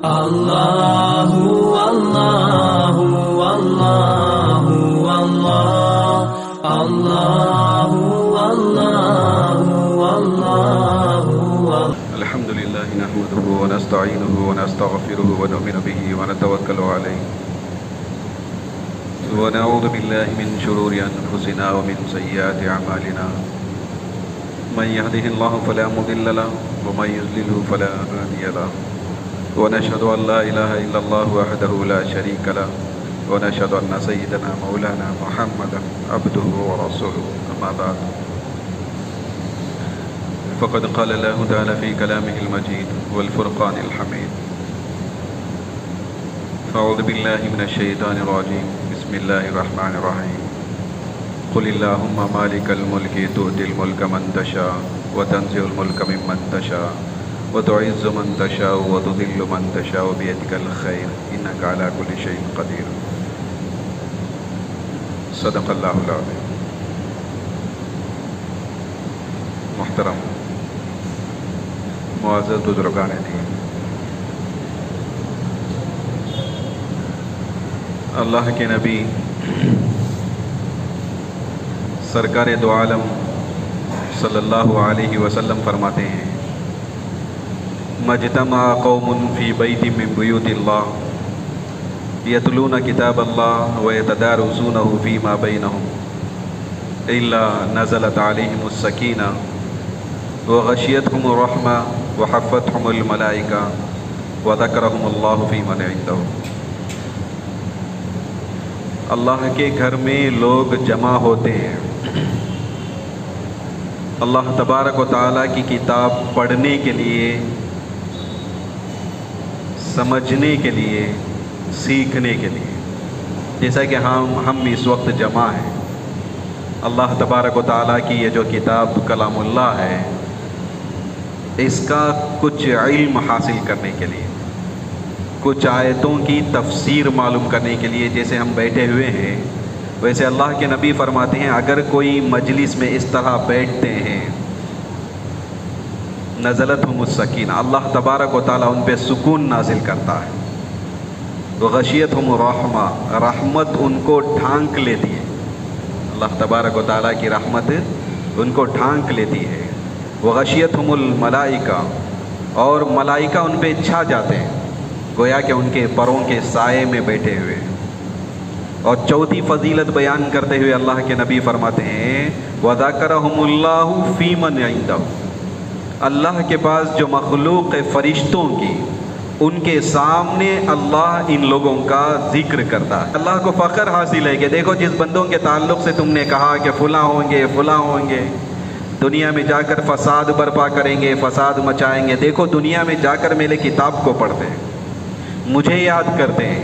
اللہ اللہ اللہ اللہ اللہ اللہ الحمد للہ نحمده ونستعینه ونستغفره ونؤمن به ونتوکل علیہ ونعوذ باللہ من شرور انفسنا ومن سیئات اعمالنا من يهده الله فلا مضل له ومن يضلل فلا هادي له ونشهد ان لا اله الا الله وحده لا شريك له ونشهد ان سيدنا مولانا محمدا عبده ورسوله اما بعد فقد قال الله تعالى في كلامه المجيد والفرقان الحميد فأعوذ بالله من الشيطان الرجيم بسم الله الرحمن الرحيم قل اللهم مالك الملك تؤتي الملك من تشاء وتنزع الملك ممن تشاء وتعز من تشاء وتذل من تشاء بيدك الخير إنك على كل شيء قدير صدق الله العظيم. محترم معزز بزرگان دین، اللہ کے نبی سرکار دو عالم صلی اللہ علیہ وسلم فرماتے ہیں مجتمع قوم فی بیت من بیوت اللہ یتلون کتاب اللہ ویتدارسونہ فیما بینہم الا نزلت علیہم السکینہ وغشیتہم الرحمہ وحفتہم الملائکہ وذکرہم اللہ فی من عندہ. اللہ کے گھر میں لوگ جمع ہوتے ہیں، اللہ تبارک و تعالیٰ کی کتاب پڑھنے کے لیے، سمجھنے کے لیے، سیکھنے کے لیے. جیسا کہ ہم اس وقت جمع ہیں، اللہ تبارک و تعالیٰ کی یہ جو کتاب کلام اللہ ہے، اس کا کچھ علم حاصل کرنے کے لیے، کچھ آیتوں کی تفسیر معلوم کرنے کے لیے جیسے ہم بیٹھے ہوئے ہیں، ویسے اللہ کے نبی فرماتے ہیں اگر کوئی مجلس میں اس طرح بیٹھتے ہیں نزلتہم السکینہ، اللہ تبارک و تعالیٰ ان پہ سکون نازل کرتا ہے. وغشیتہم الرحمہ، رحمت ان کو ڈھانک لیتی ہے، اللہ تبارک و تعالیٰ کی رحمت ان کو ڈھانک لیتی ہے. وغشیتہم الملائکہ، اور ملائکہ ان پہ چھا جاتے ہیں، گویا کہ ان کے پروں کے سائے میں بیٹھے ہوئے. اور چوتھی فضیلت بیان کرتے ہوئے اللہ کے نبی فرماتے ہیں وَذَكَرَهُمُ اللَّهُ فِي مَنْ عِنْدَهُ، اللہ کے پاس جو مخلوق فرشتوں کی، ان کے سامنے اللہ ان لوگوں کا ذکر کرتا ہے. اللہ کو فخر حاصل ہے کہ دیکھو جس بندوں کے تعلق سے تم نے کہا کہ فلاں ہوں گے فلاں ہوں گے، دنیا میں جا کر فساد برپا کریں گے، فساد مچائیں گے، دیکھو دنیا میں جا کر میرے کتاب کو پڑھتے ہیں، مجھے یاد کرتے ہیں،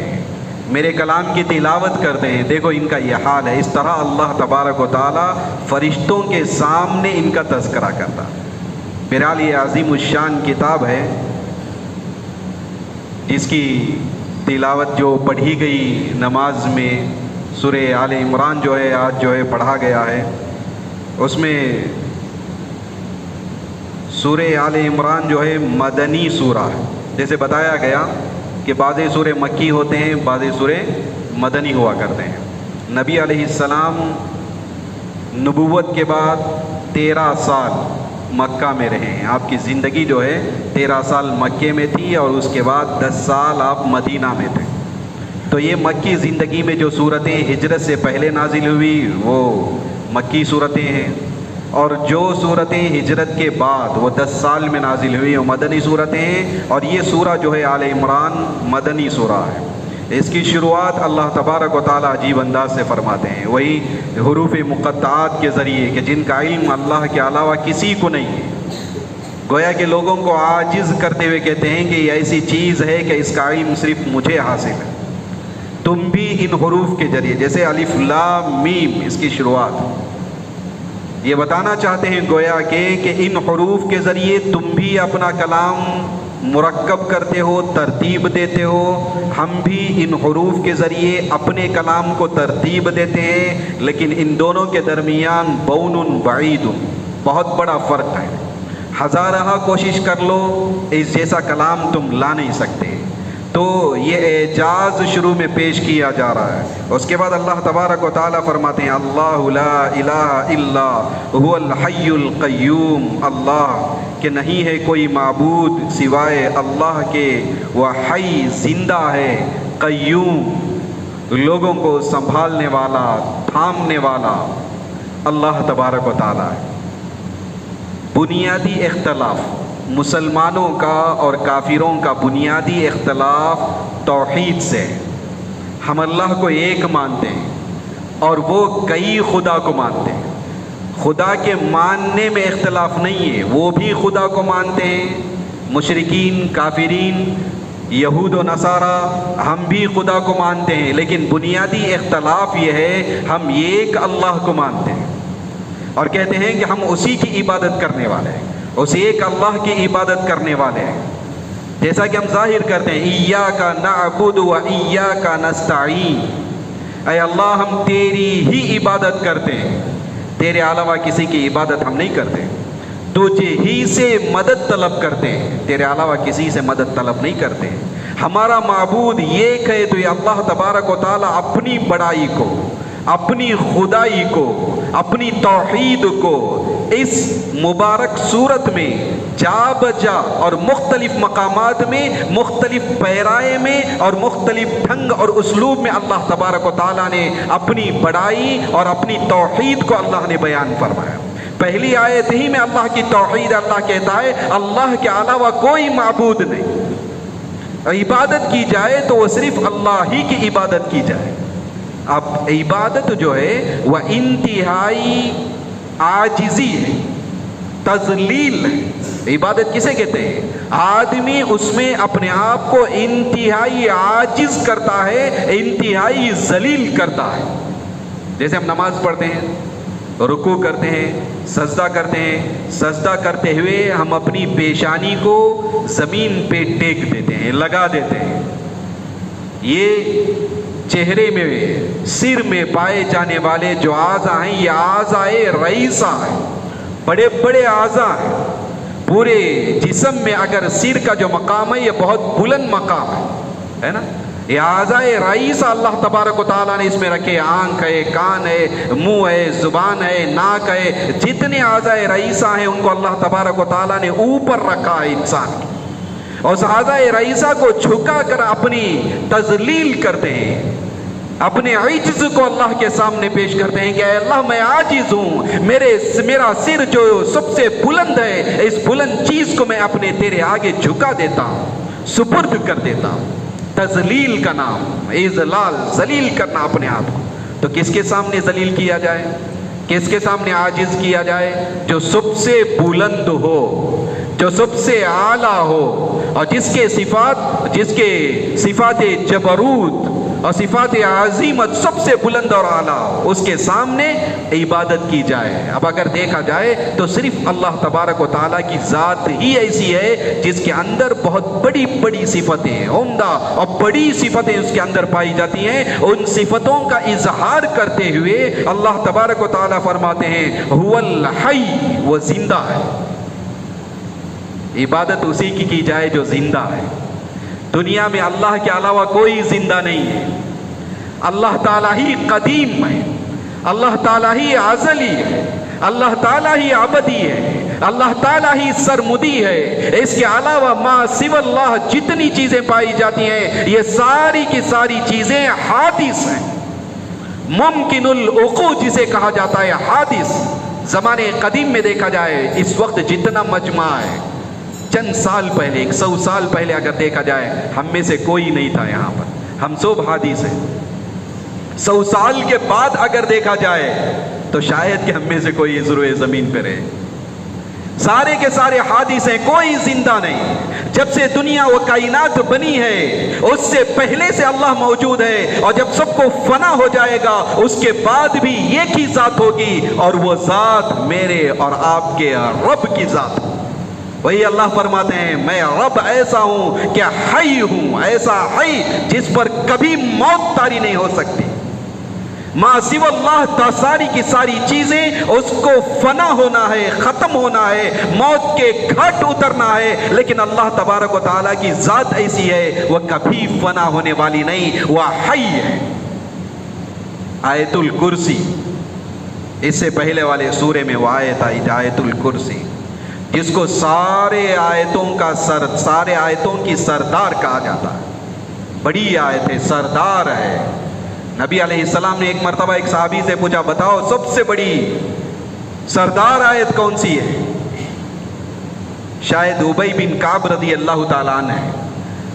میرے کلام کی تلاوت کرتے ہیں، دیکھو ان کا یہ حال ہے. اس طرح اللہ تبارک و تعالیٰ فرشتوں کے سامنے ان کا تذکرہ کرتا. بہرحال یہ عظیم الشان کتاب ہے جس کی تلاوت جو پڑھی گئی نماز میں، سورہ آل عمران جو ہے آج جو ہے پڑھا گیا ہے. اس میں سورہ آل عمران جو ہے مدنی سورہ ہے، جیسے بتایا گیا کہ بعض سورے مکی ہوتے ہیں، بعض سورے مدنی ہوا کرتے ہیں. نبی علیہ السلام نبوت کے بعد 13 سال مکہ میں رہے ہیں. آپ کی زندگی جو ہے 13 سال مکے میں تھی اور اس کے بعد 10 سال آپ مدینہ میں تھے. تو یہ مکی زندگی میں جو صورتیں ہجرت سے پہلے نازل ہوئی وہ مکی صورتیں ہیں، اور جو صورتیں ہجرت کے بعد وہ 10 سال میں نازل ہوئی وہ مدنی صورتیں ہیں. اور یہ سورہ جو ہے آل عمران مدنی سورہ ہے. اس کی شروعات اللہ تبارک و تعالیٰ عجیب انداز سے فرماتے ہیں، وہی حروف مقطعات کے ذریعے کہ جن کا علم اللہ کے علاوہ کسی کو نہیں ہے. گویا کہ لوگوں کو عاجز کرتے ہوئے کہتے ہیں کہ یہ ایسی چیز ہے کہ اس کا علم صرف مجھے حاصل ہے. تم بھی ان حروف کے ذریعے، جیسے الف لام میم اس کی شروعات، یہ بتانا چاہتے ہیں گویا کہ ان حروف کے ذریعے تم بھی اپنا کلام مرکب کرتے ہو، ترتیب دیتے ہو. ہم بھی ان حروف کے ذریعے اپنے کلام کو ترتیب دیتے ہیں، لیکن ان دونوں کے درمیان بون بعید، بہت بڑا فرق ہے. ہزارہ کوشش کر لو اس جیسا کلام تم لا نہیں سکتے. تو یہ اعجاز شروع میں پیش کیا جا رہا ہے۔ اس کے بعد اللہ تبارک و تعالیٰ فرماتے ہیں اللہ لا الہ الا هو الحی القیوم، اللہ کہ نہیں ہے کوئی معبود سوائے اللہ کے، وہ حی زندہ ہے، قیوم لوگوں کو سنبھالنے والا، تھامنے والا اللہ تبارک و تعالیٰ ہے۔ بنیادی اختلاف مسلمانوں کا اور کافروں کا بنیادی اختلاف توحید سے ہے۔ ہم اللہ کو ایک مانتے ہیں اور وہ کئی خدا کو مانتے ہیں۔ خدا کے ماننے میں اختلاف نہیں ہے، وہ بھی خدا کو مانتے ہیں، مشرکین کافرین یہود و نصارہ ہم بھی خدا کو مانتے ہیں، لیکن بنیادی اختلاف یہ ہے ہم ایک اللہ کو مانتے ہیں اور کہتے ہیں کہ ہم اسی کی عبادت کرنے والے ہیں، اس ایک اللہ کی عبادت کرنے والے ہیں۔ جیسا کہ ہم ظاہر کرتے ہیں ایاک نعبد و ایاک نستعین، اے اللہ ہم تیری ہی عبادت کرتے ہیں، تیرے علاوہ کسی کی عبادت ہم نہیں کرتے، تجھے ہی سے مدد طلب کرتے ہیں، تیرے علاوہ کسی سے مدد طلب نہیں کرتے۔ ہمارا معبود ایک ہے، تو یہ اللہ تبارک و تعالیٰ اپنی بڑائی کو، اپنی خدائی کو، اپنی توحید کو اس مبارک صورت میں جا بجا اور مختلف مقامات میں، مختلف پیرائے میں اور مختلف ڈھنگ اور اسلوب میں اللہ تبارک و تعالیٰ نے اپنی بڑائی اور اپنی توحید کو اللہ نے بیان فرمایا۔ پہلی آیت ہی میں اللہ کی توحید، اللہ کہتا ہے اللہ کے علاوہ کوئی معبود نہیں، عبادت کی جائے تو وہ صرف اللہ ہی کی عبادت کی جائے۔ اب عبادت جو ہے وہ انتہائی عاجزی ہے، تذلیل ہے۔ عبادت کسے کہتے ہیں؟ آدمی اس میں اپنے آپ کو انتہائی عاجز کرتا ہے، انتہائی ذلیل کرتا ہے۔ جیسے ہم نماز پڑھتے ہیں، رکوع کرتے ہیں، سجدہ کرتے ہیں، سجدہ کرتے ہوئے ہم اپنی پیشانی کو زمین پہ ٹیک دیتے ہیں، لگا دیتے ہیں۔ یہ چہرے میں، سر میں پائے جانے والے جو اعضاء ہیں، یہ اعضاء رئیسہ ہیں، بڑے بڑے اعضاء ہیں۔ پورے جسم میں اگر سر کا جو مقام ہے یہ بہت بلند مقام ہے نا۔ یہ اعضاء رئیسہ اللہ تبارک و تعالیٰ نے اس میں رکھے، آنکھ ہے، کان ہے، منہ ہے، زبان ہے، ناک ہے، جتنے اعضاء رئیسہ ہیں ان کو اللہ تبارک و تعالیٰ نے اوپر رکھا ہے انسان کی۔ اور اس اعضاء رئیسہ کو جھکا کر اپنی تذلیل کرتے ہیں، اپنے عجز کو اللہ کے سامنے پیش کرتے ہیں کہ اے اللہ میں عاجز ہوں، میرا سر جو سب سے بلند ہے، اس بلند چیز کو میں اپنے تیرے آگے جھکا دیتا ہوں، سپرد کر دیتا ہوں۔ تذلیل کا نام اذلال، ذلیل کرنا اپنے آپ کو۔ تو کس کے سامنے ذلیل کیا جائے؟ کس کے سامنے عاجز کیا جائے؟ جو سب سے بلند ہو، جو سب سے اعلیٰ ہو، اور جس کے صفات جبروت اور صفات عظیمت سب سے بلند اور اعلیٰ، اس کے سامنے عبادت کی جائے۔ اب اگر دیکھا جائے تو صرف اللہ تبارک و تعالیٰ کی ذات ہی ایسی ہے جس کے اندر بہت بڑی بڑی صفتیں، عمدہ اور بڑی صفتیں اس کے اندر پائی جاتی ہیں۔ ان صفتوں کا اظہار کرتے ہوئے اللہ تبارک و تعالیٰ فرماتے ہیں هو الحی، وہ زندہ ہے۔ عبادت اسی کی جائے جو زندہ ہے۔ دنیا میں اللہ کے علاوہ کوئی زندہ نہیں ہے۔ اللہ تعالیٰ ہی قدیم ہے، اللہ تعالیٰ ہی ازلی ہے، اللہ تعالیٰ ہی ابدی ہے، اللہ تعالیٰ ہی سرمدی ہے۔ اس کے علاوہ ما سوى اللہ جتنی چیزیں پائی جاتی ہیں یہ ساری کی ساری چیزیں حادث ہیں، ممکن الوقوع جسے کہا جاتا ہے حادث۔ زمانے قدیم میں دیکھا جائے، اس وقت جتنا مجمع ہے، چند سال پہلے، 100 سال پہلے اگر دیکھا جائے ہم میں سے کوئی نہیں تھا یہاں پر، ہم سب حادث ہیں۔ 100 سال کے بعد اگر دیکھا جائے تو شاید کہ ہم میں سے کوئی روئے زمین پہ رہے۔ سارے کے سارے حادث ہیں، کوئی زندہ نہیں۔ جب سے دنیا و کائنات بنی ہے اس سے پہلے سے اللہ موجود ہے، اور جب سب کو فنا ہو جائے گا اس کے بعد بھی ایک ہی ذات ہوگی، اور وہ ذات میرے اور آپ کے رب کی ذات ہے۔ وہی اللہ فرماتے ہیں میں رب ایسا ہوں کہ حی ہوں، ایسا حی جس پر کبھی موت طاری نہیں ہو سکتی۔ ما سوا اللہ، ساری کی ساری چیزیں اس کو فنا ہونا ہے، ختم ہونا ہے، موت کے گھاٹ اترنا ہے، لیکن اللہ تبارک و تعالیٰ کی ذات ایسی ہے وہ کبھی فنا ہونے والی نہیں، وہ حی ہے۔ آیت الکرسی، اس سے پہلے والے سورے میں وہ آیت آئی تھی آیت الکرسی، جس کو سارے آیتوں کی سردار کہا جاتا ہے۔ بڑی آیت ہے، سردار ہے۔ نبی علیہ السلام نے ایک مرتبہ ایک صحابی سے پوچھا، بتاؤ سب سے بڑی سردار آیت کون سی ہے؟ شاید ابی بن کعب رضی اللہ تعالیٰ عنہ ہے،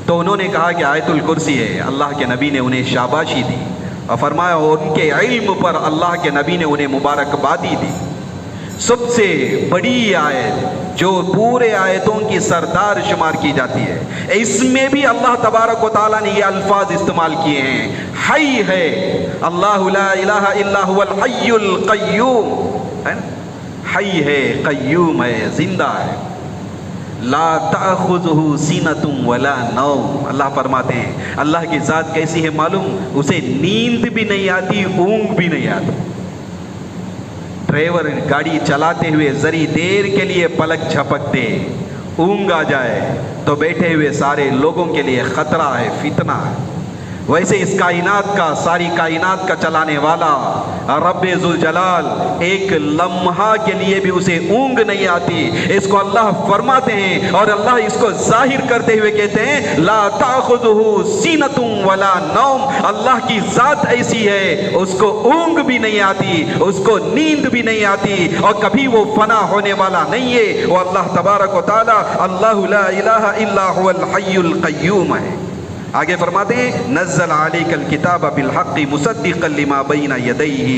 تو انہوں نے کہا کہ آیت الکرسی ہے۔ اللہ کے نبی نے انہیں شاباشی دی اور فرمایا ان کے علم پر اللہ کے نبی نے انہیں مبارکبادی دی۔ سب سے بڑی آیت جو پورے آیتوں کی سردار شمار کی جاتی ہے، اس میں بھی اللہ تبارک و تعالیٰ نے یہ الفاظ استعمال کیے ہیں، حی ہے، اللہ لا الہ الا هو الحی القیوم، حی ہے، قیوم ہے، زندہ ہے، لا تأخذہ سینۃ ولا نوم۔ اللہ فرماتے ہیں اللہ کی ذات کیسی ہے معلوم؟ اسے نیند بھی نہیں آتی، اونگ بھی نہیں آتی۔ ڈرائیور گاڑی چلاتے ہوئے ذری دیر کے لیے پلک جھپک دے، اونگ آ جائے تو بیٹھے ہوئے سارے لوگوں کے لیے خطرہ ہے، فتنہ ہے۔ ویسے اس کائنات کا، ساری کائنات کا چلانے والا رب ذوالجلال ایک لمحہ کے لیے بھی اسے اونگ نہیں آتی، اس کو اللہ فرماتے ہیں، اور اللہ اس کو ظاہر کرتے ہوئے کہتے ہیں لا تأخذہ سینۃ ولا نوم۔ اللہ کی ذات ایسی ہے اس کو اونگ بھی نہیں آتی، اس کو نیند بھی نہیں آتی، اور کبھی وہ فنا ہونے والا نہیں ہے۔ وہ اللہ تبارک و تعالی اللہ لا الہ الا هو الحی القیوم ہے۔ آگے فرماتے ہیں نزل علیک الکتاب بالحق مصدقا لما بین یدیہ،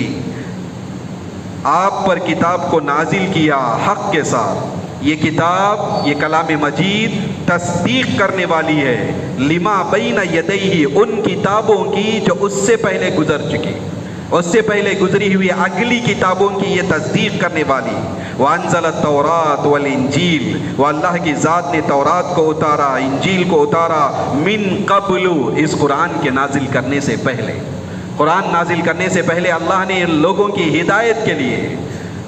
آپ پر کتاب کو نازل کیا حق کے ساتھ، یہ کتاب، یہ کلام مجید تصدیق کرنے والی ہے لما بین یدیہ، ان کتابوں کی جو اس سے پہلے گزر چکی، اس سے پہلے گزری ہوئی اگلی کتابوں کی یہ تصدیق کرنے والی۔ وَأَنزَلَ التَّوْرَاةَ وَالْإِنْجِيلَ، وہ اللہ کی ذات نے تورات کو اتارا، انجیل کو اتارا، من قبل، اس قرآن کے نازل کرنے سے پہلے۔ قرآن نازل کرنے سے پہلے اللہ نے لوگوں کی ہدایت کے لیے،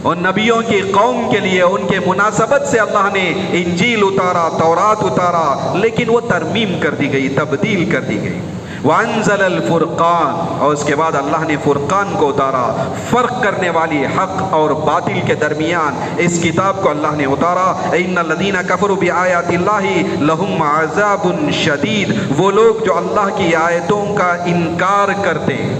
ان نبیوں کی قوم کے لیے، ان کے مناسبت سے اللہ نے انجیل اتارا، تورات اتارا، لیکن وہ ترمیم کر دی گئی، تبدیل کر دی گئی۔ وَأَنزَلَ الْفُرْقَانَ، اور اس کے بعد اللہ نے فرقان کو اتارا، فرق کرنے والی حق اور باطل کے درمیان اس کتاب کو اللہ نے اتارا۔ إِنَّ الَّذِينَ كَفَرُوا بِآيَاتِ اللَّهِ لَهُمْ عَذَابٌ شَدِيدٌ، وہ لوگ جو اللہ کی آیتوں کا انکار کرتے ہیں،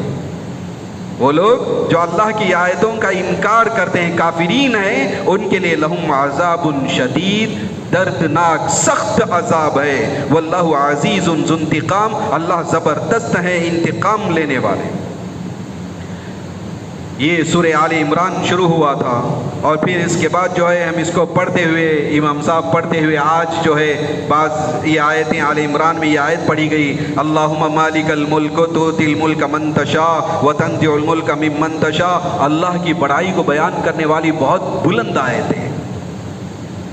وہ لوگ جو اللہ کی آیتوں کا انکار کرتے ہیں، کافرین ہیں، ان کے لیے لہم عذاب شدید، دردناک سخت عذاب ہے۔ واللہ عزیز ذو انتقام، اللہ زبردست ہے، انتقام لینے والے۔ یہ سورہ آل عمران شروع ہوا تھا، اور پھر اس کے بعد جو ہے ہم اس کو پڑھتے ہوئے، امام صاحب پڑھتے ہوئے آج جو ہے بعض یہ آیتیں آل عمران میں یہ آیت پڑھی گئی، اللہم مالک الملک تؤتی الملک من تشاء وتنزع الملک ممن تشاء۔ اللہ کی بڑائی کو بیان کرنے والی بہت بلند آیت ہے۔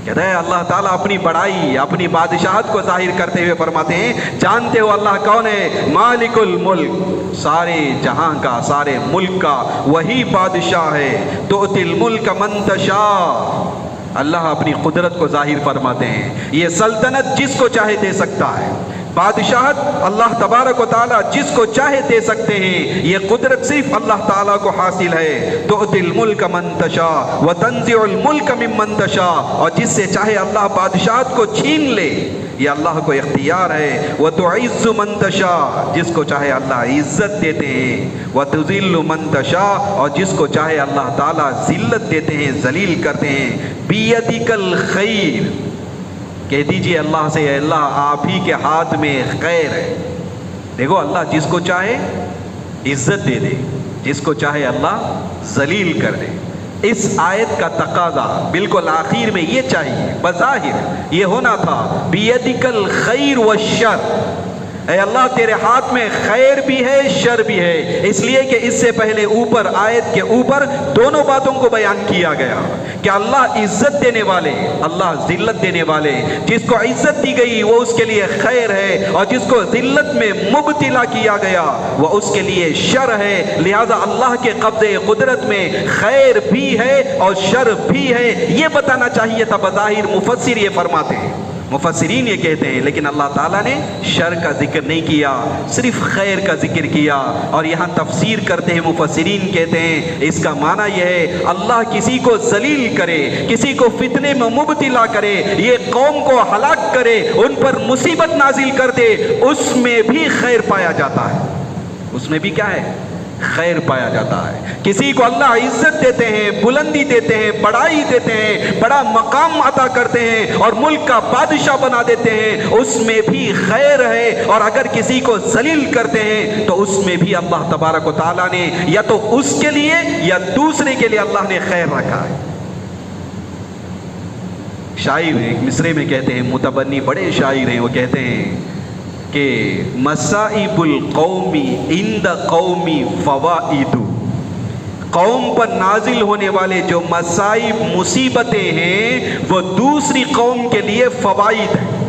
کہتا ہے اللہ تعالیٰ اپنی بڑائی، اپنی بادشاہت کو ظاہر کرتے ہوئے فرماتے ہیں جانتے ہو اللہ کون ہے؟ مالک الملک، سارے جہاں کا، سارے ملک کا وہی بادشاہ ہے۔ تؤتی الملک من تشاء، اللہ اپنی قدرت کو ظاہر فرماتے ہیں، یہ سلطنت جس کو چاہے دے سکتا ہے، بادشاہت اللہ تبارک و تعالیٰ جس کو چاہے دے سکتے ہیں، یہ قدرت صرف اللہ تعالیٰ کو حاصل ہے۔ تؤتی الملک من تشاء وتنزع الملک ممن تشاء، اور جس سے چاہے اللہ بادشاہت کو چھین لے، یہ اللہ کو اختیار ہے۔ وتعز من تشاء، جس کو چاہے اللہ عزت دیتے ہیں۔ وتذل من تشاء، اور جس کو چاہے اللہ تعالیٰ ذلت دیتے ہیں، ذلیل کرتے ہیں۔ بیدک الخیر، کہہ دیجئے اللہ سے اللہ آپ ہی کے ہاتھ میں خیر ہے۔ دیکھو اللہ جس کو چاہے عزت دے دے، جس کو چاہے اللہ ذلیل کر دے۔ اس آیت کا تقاضا بالکل آخر میں یہ چاہیے، بظاہر یہ ہونا تھا بیدک الخیر والشر، اے اللہ تیرے ہاتھ میں خیر بھی ہے، شر بھی ہے، اس لیے کہ اس سے پہلے اوپر آیت کے اوپر دونوں باتوں کو بیان کیا گیا کہ کہ اللہ عزت دینے والے، اللہ ذلت دینے والے، جس کو عزت دی گئی وہ اس کے لیے خیر ہے، اور جس کو ذلت میں مبتلا کیا گیا وہ اس کے لیے شر ہے۔ لہذا اللہ کے قبضے قدرت میں خیر بھی ہے اور شر بھی ہے، یہ بتانا چاہیے تھا۔ بظاہر مفسر یہ فرماتے ہیں، مفسرین یہ کہتے ہیں، لیکن اللہ تعالیٰ نے شر کا ذکر نہیں کیا، صرف خیر کا ذکر کیا۔ اور یہاں تفسیر کرتے ہیں مفسرین، کہتے ہیں اس کا معنی یہ ہے اللہ کسی کو ذلیل کرے، کسی کو فتنے میں مبتلا کرے، یہ قوم کو ہلاک کرے، ان پر مصیبت نازل کر دے، اس میں بھی خیر پایا جاتا ہے، اس میں بھی کیا ہے؟ خیر پایا جاتا ہے۔ کسی کو اللہ عزت دیتے ہیں، بلندی دیتے ہیں، بڑائی دیتے ہیں، بڑا مقام عطا کرتے ہیں اور ملک کا بادشاہ بنا دیتے ہیں، اس میں بھی خیر ہے۔ اور اگر کسی کو ذلیل کرتے ہیں تو اس میں بھی اللہ تبارک و تعالیٰ نے یا تو اس کے لیے یا دوسرے کے لیے اللہ نے خیر رکھا ہے۔ شاعر ایک مصرے میں کہتے ہیں، متبنی بڑے شاعر ہیں، وہ کہتے ہیں کہ مصائب القوم عند قومی فوائد، قوم پر نازل ہونے والے جو مصائب مصیبتیں ہیں وہ دوسری قوم کے لیے فوائد ہیں۔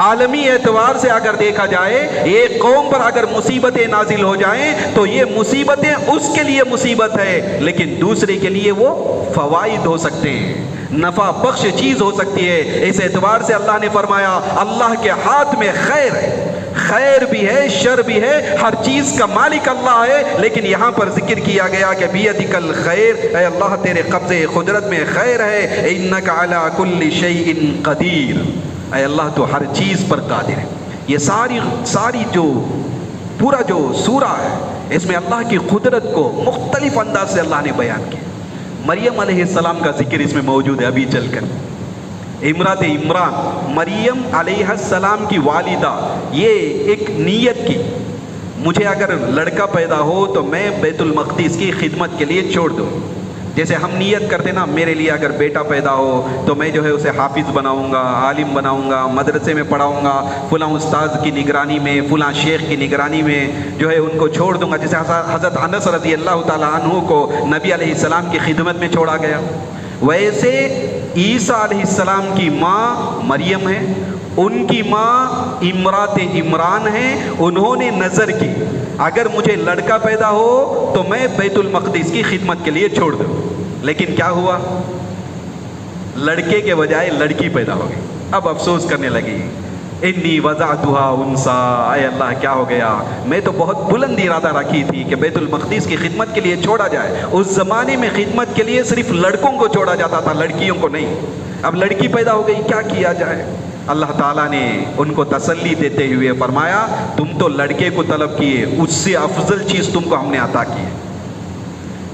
عالمی اعتبار سے اگر دیکھا جائے، ایک قوم پر اگر مصیبتیں نازل ہو جائیں تو یہ مصیبتیں اس کے لیے مصیبت ہے، لیکن دوسرے کے لیے وہ فوائد ہو سکتے ہیں، نفع بخش چیز ہو سکتی ہے۔ اس اعتبار سے اللہ نے فرمایا اللہ کے ہاتھ میں خیر ہے، خیر بھی ہے، شر بھی ہے، ہر چیز کا مالک اللہ ہے۔ لیکن یہاں پر ذکر کیا گیا کہ بیدک الخیر، اے اللہ تیرے قبضے قدرت میں خیر ہے، انک علی کل شیء قدیر، اے اللہ تو ہر چیز پر قادر ہے۔ یہ ساری جو پورا جو سورہ ہے اس میں اللہ کی قدرت کو مختلف انداز سے اللہ نے بیان کیا۔ مریم علیہ السلام کا ذکر اس میں موجود ہے، ابھی چل کر امرات عمران، مریم علیہ السلام کی والدہ، یہ ایک نیت کی، مجھے اگر لڑکا پیدا ہو تو میں بیت المقدس کی خدمت کے لیے چھوڑ دوں۔ جیسے ہم نیت کرتے نا، میرے لیے اگر بیٹا پیدا ہو تو میں جو ہے اسے حافظ بناؤں گا، عالم بناؤں گا، مدرسے میں پڑھاؤں گا، فلاں استاذ کی نگرانی میں، فلاں شیخ کی نگرانی میں جو ہے ان کو چھوڑ دوں گا۔ جیسے حضرت انس رضی اللہ تعالیٰ عنہ کو نبی علیہ السلام کی خدمت میں چھوڑا گیا، ویسے عیسیٰ علیہ السلام کی ماں مریم ہے، ان کی ماں امرات عمران ہیں، انہوں نے نظر کی اگر مجھے لڑکا پیدا ہو تو میں بیت المقدس کی خدمت کے لیے چھوڑ دوں۔ لیکن کیا ہوا؟ لڑکے کے بجائے لڑکی پیدا ہو گئی۔ اب افسوس کرنے لگی، انی وضعتها انثى، اے اللہ کیا ہو گیا، میں تو بہت بلند ارادہ رکھی تھی کہ بیت المقدس کی خدمت کے لیے چھوڑا جائے۔ اس زمانے میں خدمت کے لیے صرف لڑکوں کو چھوڑا جاتا تھا، لڑکیوں کو نہیں۔ اب لڑکی پیدا ہو گئی، کیا کیا جائے؟ اللہ تعالیٰ نے ان کو تسلی دیتے ہوئے فرمایا تم تو لڑکے کو طلب کیے، اس سے افضل چیز تم کو ہم نے عطا کی ہے۔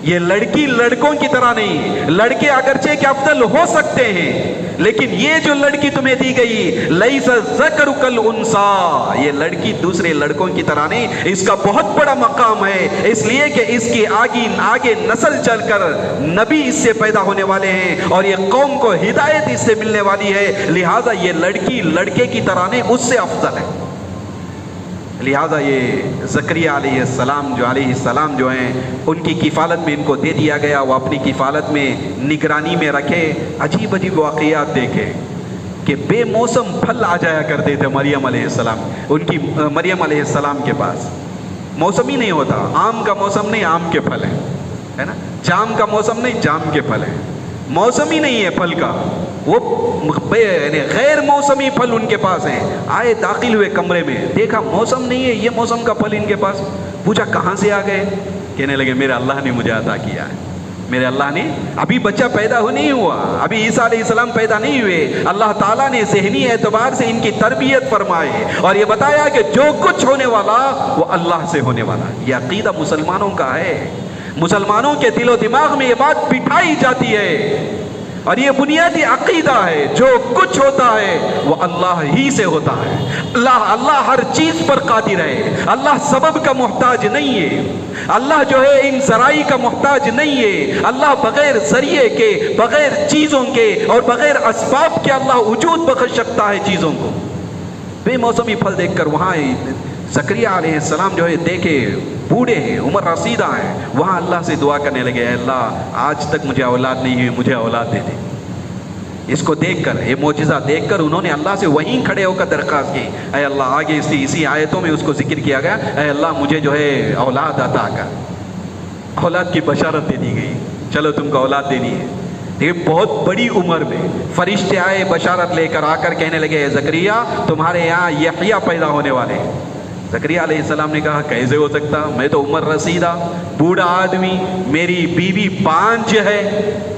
یہ لڑکی لڑکوں کی طرح نہیں، لڑکے اگرچہ کہ افضل ہو سکتے ہیں لیکن یہ جو لڑکی تمہیں دی گئی لیس الذکر کالانثی، یہ لڑکی دوسرے لڑکوں کی طرح نہیں، اس کا بہت بڑا مقام ہے، اس لیے کہ اس کی آگے نسل چل کر نبی اس سے پیدا ہونے والے ہیں اور یہ قوم کو ہدایت اس سے ملنے والی ہے، لہٰذا یہ لڑکی لڑکے کی طرح نہیں، اس سے افضل ہے۔ لہٰذا یہ زکریا علیہ السلام جو ہیں ان کی کفالت میں ان کو دے دیا گیا، وہ اپنی کفالت میں نگرانی میں رکھے۔ عجیب عجیب واقعات دیکھے کہ بے موسم پھل آ جایا کرتے تھے مریم علیہ السلام کے پاس، موسم ہی نہیں ہوتا، آم کا موسم نہیں، آم کے پھل ہے نا، جام کا موسم نہیں، جام کے پھل ہے، موسم ہی نہیں ہے پھل کا، وہ غیر موسمی پھل ان کے پاس ہیں۔ آئے داخل ہوئے کمرے میں، دیکھا موسم نہیں ہے، یہ موسم کا پھل ان کے پاس، پوچھا کہاں سے آ گئے؟ کہنے لگے میرے اللہ نے مجھے عطا کیا ہے، میرے اللہ نے، ابھی بچہ پیدا نہیں ہوا، ابھی عیسیٰ علیہ السلام پیدا نہیں ہوئے، اللہ تعالیٰ نے ذہنی اعتبار سے ان کی تربیت فرمائے اور یہ بتایا کہ جو کچھ ہونے والا وہ اللہ سے ہونے والا۔ یہ عقیدہ مسلمانوں کا ہے، مسلمانوں کے دل و دماغ میں یہ بات بٹھائی جاتی ہے اور یہ بنیادی عقیدہ ہے، جو کچھ ہوتا ہے وہ اللہ ہی سے ہوتا ہے، اللہ ہر چیز پر قادر ہے، اللہ سبب کا محتاج نہیں ہے، اللہ جو ہے ان ذرائع کا محتاج نہیں ہے، اللہ بغیر ذریعے کے، بغیر چیزوں کے اور بغیر اسباب کے اللہ وجود بخش سکتا ہے چیزوں کو۔ بے موسمی پھل دیکھ کر وہاں زکریا علیہ السلام جو ہے دیکھے بوڑھے ہیں، عمر رسیدہ ہیں، وہاں اللہ سے دعا کرنے لگے، اے اللہ آج تک مجھے اولاد نہیں ہوئی، مجھے اولاد دے دے۔ اس کو دیکھ کر، یہ معجزہ دیکھ کر انہوں نے اللہ سے وہیں کھڑے ہو کر درخواست کی، اے اللہ، آگے اسی آیتوں میں اس کو ذکر کیا گیا، اے اللہ مجھے جو ہے اولاد عطا کر۔ اولاد کی بشارت دے دی گئی، چلو تم کو اولاد دینی ہے۔ لیکن بہت بڑی عمر میں فرشتے آئے بشارت لے کر، آ کر کہنے لگے، زکریا تمہارے یہاں یحییٰ پیدا ہونے والے ہیں۔ زکریا علیہ السلام نے کہا کیسے ہو سکتا، میں تو عمر رسیدہ بوڑھا آدمی، میری بیوی بانجھ ہے،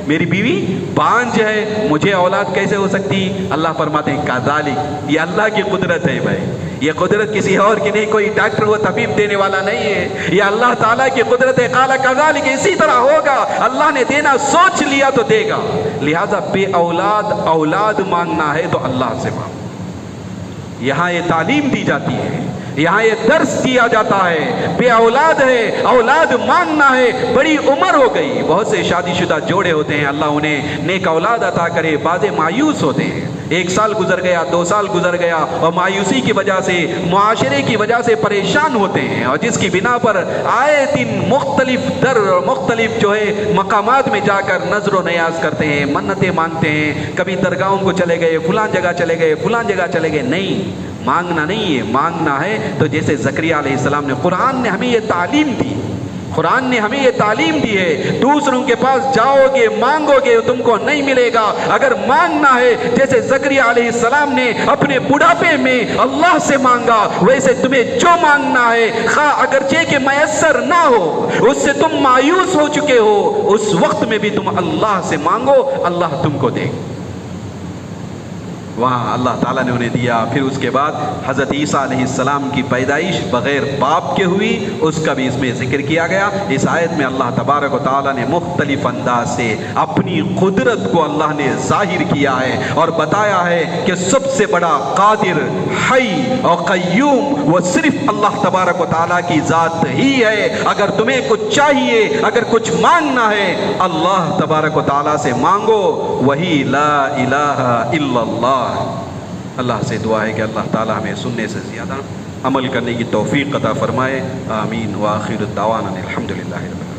میری بیوی بانجھ ہے، مجھے اولاد کیسے ہو سکتی؟ اللہ فرماتے ہیں کذالک، یہ اللہ کی قدرت ہے بھائی، یہ قدرت کسی اور کی نہیں، کوئی ڈاکٹر و طبیب دینے والا نہیں ہے، یہ اللہ تعالیٰ کی قدرت ہے۔ قال کذالک، اسی طرح ہوگا، اللہ نے دینا سوچ لیا تو دے گا۔ لہذا بے اولاد مانگنا ہے تو اللہ سے مانگو۔ یہاں یہ تعلیم دی جاتی ہے، یہاں یہ درس دیا جاتا ہے، بے اولاد ہے، اولاد مانگنا ہے۔ بڑی عمر ہو گئی، بہت سے شادی شدہ جوڑے ہوتے ہیں، اللہ انہیں نیک اولاد عطا کرے، بعض مایوس ہوتے ہیں، 1 سال گزر گیا، 2 سال گزر گیا، اور مایوسی کی وجہ سے، معاشرے کی وجہ سے پریشان ہوتے ہیں، اور جس کی بنا پر آئے دن مختلف جو ہے مقامات میں جا کر نظر و نیاز کرتے ہیں، منتیں مانگتے ہیں، کبھی درگاہوں کو چلے گئے، فلان جگہ چلے گئے، فلان جگہ چلے گئے۔ نہیں، مانگنا نہیں ہے، مانگنا ہے تو جیسے زکریا علیہ السلام نے، قرآن نے ہمیں یہ تعلیم دی، قرآن نے ہمیں یہ تعلیم دی ہے، دوسروں کے پاس جاؤ گے مانگو گے تم کو نہیں ملے گا۔ اگر مانگنا ہے جیسے زکریا علیہ السلام نے اپنے بڑھاپے میں اللہ سے مانگا، ویسے تمہیں جو مانگنا ہے، خواہ اگرچہ کہ میسر نہ ہو، اس سے تم مایوس ہو چکے ہو، اس وقت میں بھی تم اللہ سے مانگو، اللہ تم کو دے گا۔ وہاں اللہ تعالیٰ نے انہیں دیا۔ پھر اس کے بعد حضرت عیسیٰ علیہ السلام کی پیدائش بغیر باپ کے ہوئی، اس کا بھی اس میں ذکر کیا گیا۔ اس آیت میں اللہ تبارک و تعالیٰ نے مختلف انداز سے اپنی قدرت کو اللہ نے ظاہر کیا ہے اور بتایا ہے کہ سب سے بڑا قادر، حی اور قیوم وہ صرف اللہ تبارک و تعالیٰ کی ذات ہی ہے۔ اگر تمہیں کچھ چاہیے، اگر کچھ مانگنا ہے، اللہ تبارک و تعالیٰ سے مانگو، وہی لا الہ الا اللہ۔ اللہ سے دعا ہے کہ اللہ تعالیٰ ہمیں سننے سے زیادہ عمل کرنے کی توفیق عطا فرمائے۔ آمین۔ وآخر الدعوانا الحمدللہ رب العالمین۔